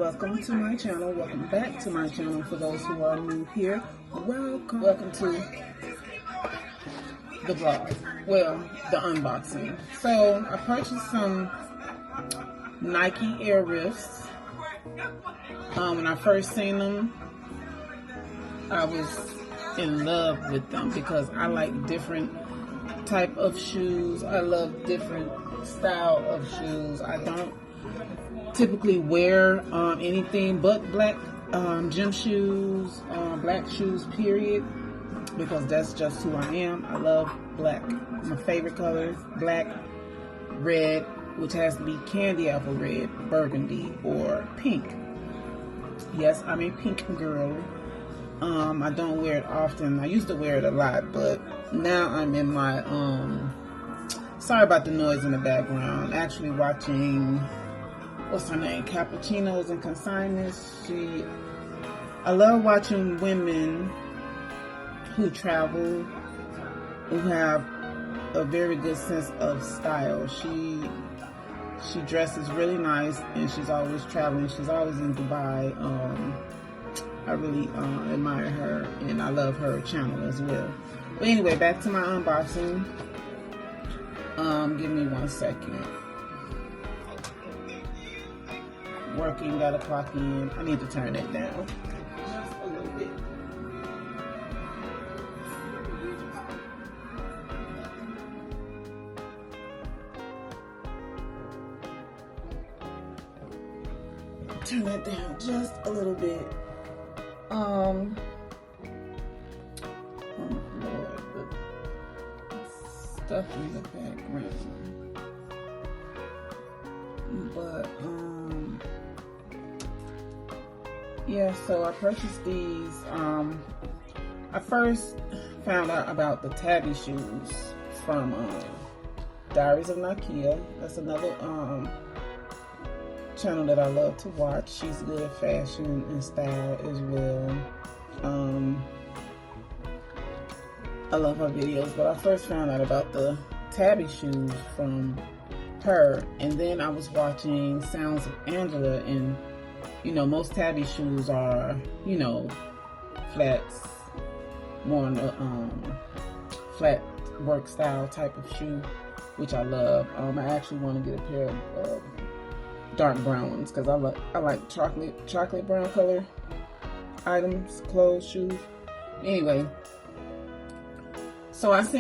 welcome to my channel. Welcome back to my channel. For those who are new here, welcome to the vlog. Well, the unboxing. So I purchased some Nike Air Rifts. When I first seen them, I was in love with them because I like different type of shoes. I love different style of shoes. I don't typically wear anything but black gym shoes, black shoes, period, because that's just who I am. I love black. My favorite color, black, red, which has to be candy apple red, burgundy, or pink. Yes, I'm a pink girl. I don't wear it often. I used to wear it a lot, but now I'm in my sorry about the noise in the background. Actually watching, what's her name, Cappuccinos and Consignments. I love watching women who travel, who have a very good sense of style. She dresses really nice, and she's always traveling. She's always in Dubai. I really admire her, and I love her channel as well. But anyway, back to my unboxing. Give me 1 second. Working, gotta clock in. I need to turn it down just a little bit. Turn that down just a little bit. Oh Lord, the stuff in the background. But yeah, so I purchased these. I first found out about the tabby shoes from Diaries of Nakia. That's another channel that I love to watch. She's good at fashion and style as well. I love her videos, but I first found out about the tabby shoes from her, and then I was watching Sounds of Angela, and you know, most tabby shoes are, you know, flats, more on the flat work style type of shoe, which I love. I actually want to get a pair of dark brown ones because I like chocolate brown color items, clothes, shoes. Anyway, so I was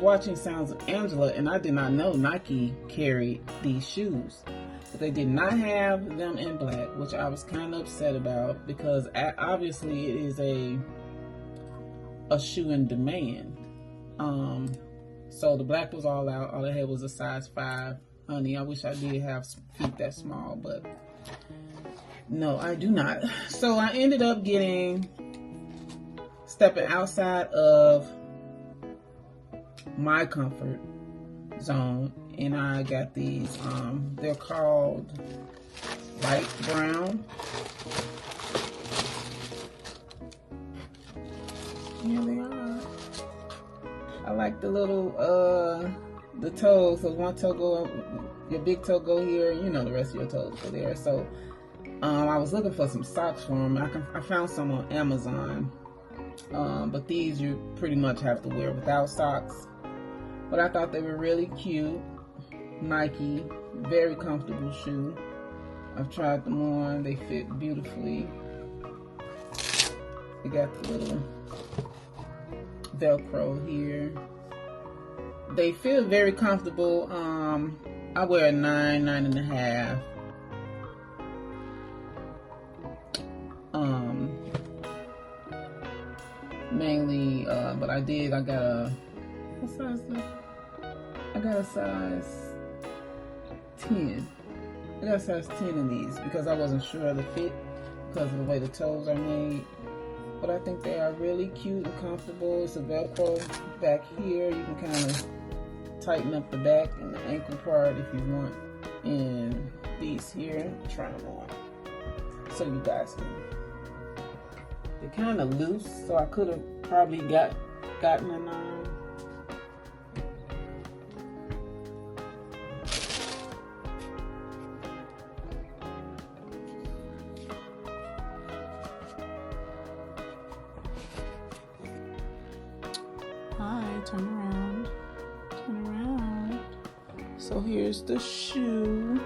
watching Sounds of Angela, and I did not know Nike carried these shoes. But they did not have them in black, which I was kind of upset about because obviously it is a shoe in demand. So the black was all out. All I had was a size 5. Honey, I wish I did have feet that small, but no, I do not. So I ended up stepping outside of my comfort zone, and I got these. They're called light brown. Here they are. I like the little the toes. So one toe go, your big toe go here, and you know the rest of your toes go there. So I was looking for some socks for them. I found some on Amazon, but these you pretty much have to wear without socks. But I thought they were really cute. Nike, very comfortable shoe. I've tried them on. They fit beautifully. They got the little Velcro here. They feel very comfortable. I wear a 9.5. Mainly, but I got a, what size is that? I got a size 10. I got a size 10 in these because I wasn't sure of the fit because of the way the toes are made. But I think they are really cute and comfortable. It's a Velcro back here. You can kind of tighten up the back and the ankle part if you want. And these here, try them on so you guys can. They're kind of loose, so I could have probably gotten a 9. turn around. Turn around. So here's the shoe.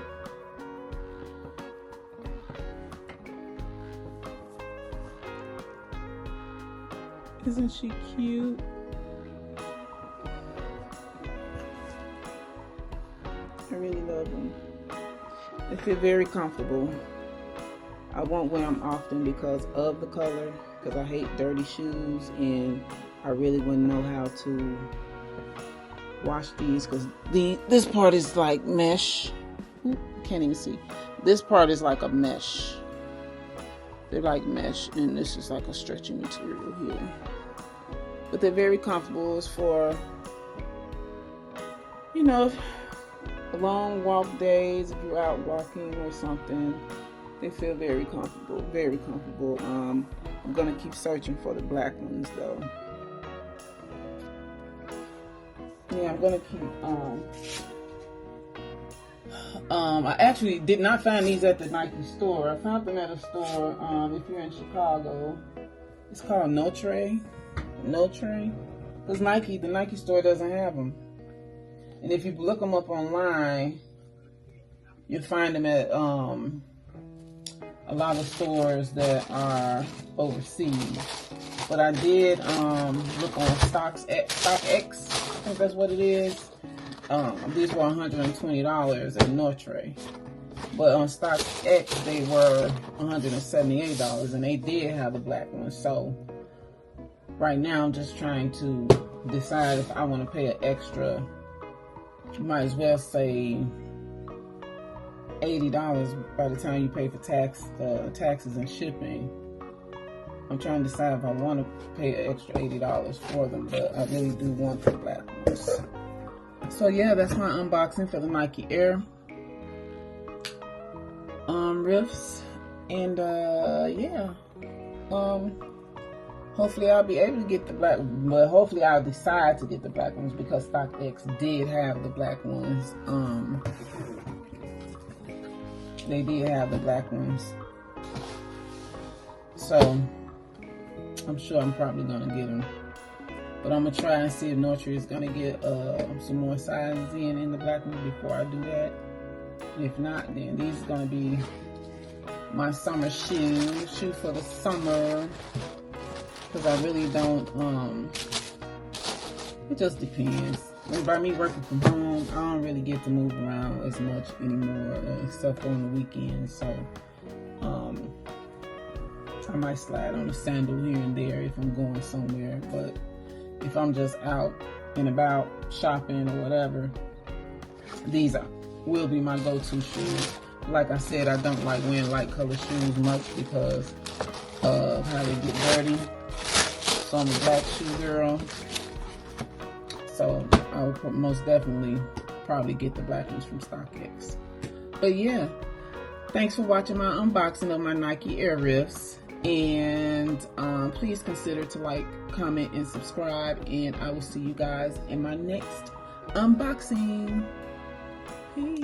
Isn't she cute? I really love them. They feel very comfortable. I won't wear them often because of the color, because I hate dirty shoes, and I really wouldn't know how to wash these because this part is like mesh. Ooh, can't even see. This part is like a mesh. They're like mesh, and this is like a stretchy material here. But they're very comfortable. It's for, you know, long walk days, if you're out walking or something. They feel very comfortable, very comfortable. I'm gonna keep searching for the black ones though. Yeah, I'm gonna keep, I actually did not find these at the Nike store. I found them at a store, if you're in Chicago. It's called Notre. Because the Nike store doesn't have them. And if you look them up online, you'll find them at, a lot of stores that are overseas. But I did look on StockX, I think that's what it is. These were $120 at Notre. But on StockX they were $178, and they did have the black ones. So right now I'm just trying to decide if I want to pay an extra, you might as well say $80 by the time you pay for taxes and shipping. I'm trying to decide if I want to pay an extra $80 for them, but I really do want the black ones. So yeah, that's my unboxing for the Nike Air Rifts, and yeah, hopefully I'll be able to get the black, but hopefully I'll decide to get the black ones because StockX did have the black ones. They did have the black ones, so I'm sure I'm probably gonna get them. But I'm gonna try and see if Notre is gonna get some more sizes in the black ones before I do that. If not, then these are gonna be my summer shoe for the summer. Because I really don't, it just depends. And by me working from home, I don't really get to move around as much anymore, except on the weekends. So, I might slide on a sandal here and there if I'm going somewhere. But if I'm just out and about shopping or whatever, these will be my go-to shoes. Like I said, I don't like wearing light color shoes much because of how they get dirty. So I'm a black shoe girl. So I will most definitely probably get the black ones from StockX. But yeah, thanks for watching my unboxing of my Nike Air Rifts. And please consider to like, comment, and subscribe. And I will see you guys in my next unboxing. Peace.